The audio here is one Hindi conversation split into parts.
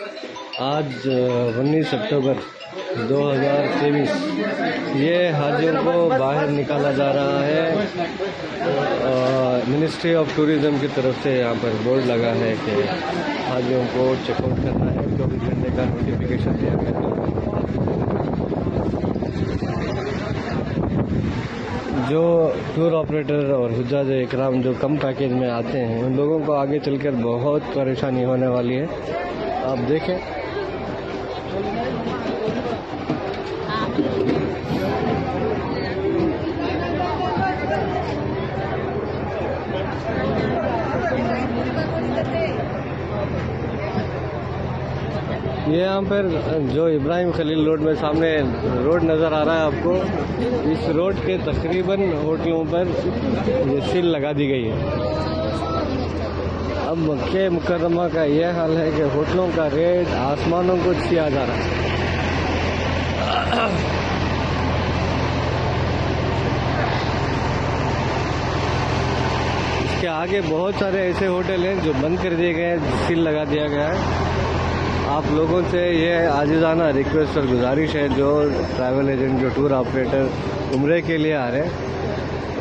आज 19 अक्टूबर 2023 ये हाजियों को बाहर निकाला जा रहा है। मिनिस्ट्री ऑफ टूरिज़्म की तरफ से यहाँ पर बोर्ड लगा है कि हाजियों को चेकआउट करना है। 24 घंटे का नोटिफिकेशन दिया गया है। जो टूर ऑपरेटर और हुज्जाज इकराम जो कम पैकेज में आते हैं उन लोगों को आगे चलकर बहुत परेशानी होने वाली है। आप देखें, ये यहाँ पर जो इब्राहिम खलील रोड में सामने रोड नज़र आ रहा है आपको, इस रोड के तकरीबन होटलों पर ये सील लगा दी गई है। अब मक्के मुकर्रमा का यह हाल है कि होटलों का रेट आसमानों को छुआ जा रहा है। इसके आगे बहुत सारे ऐसे होटल हैं जो बंद कर दिए गए हैं, सील लगा दिया गया है। आप लोगों से ये आजिज़ाना रिक्वेस्ट और गुजारिश है, जो ट्रैवल एजेंट, जो टूर ऑपरेटर उम्रे के लिए आ रहे हैं,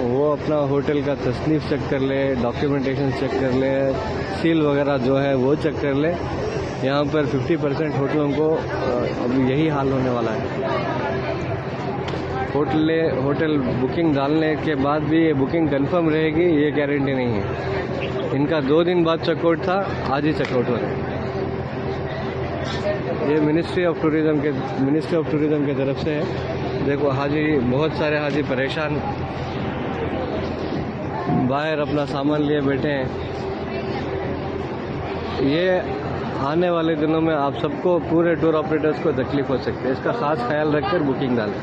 वो अपना होटल का तसनीफ़ चेक कर ले, डॉक्यूमेंटेशन चेक कर ले, सील वगैरह जो है वो चेक कर ले। यहाँ पर 50% होटलों को अब यही हाल होने वाला है। होटल बुकिंग डालने के बाद भी ये बुकिंग कंफर्म रहेगी, ये गारंटी नहीं है। इनका 2 दिन बाद चेकआउट था, आज ही चेकआउट हो रहा है। ये मिनिस्ट्री ऑफ टूरिज़्म की तरफ से है। देखो, हाजी, बहुत सारे हाजी परेशान बाहर अपना सामान लिए बैठे हैं। ये आने वाले दिनों में आप सबको, पूरे टूर ऑपरेटर्स को तकलीफ हो सकती है। इसका खास ख्याल रखकर बुकिंग डालें।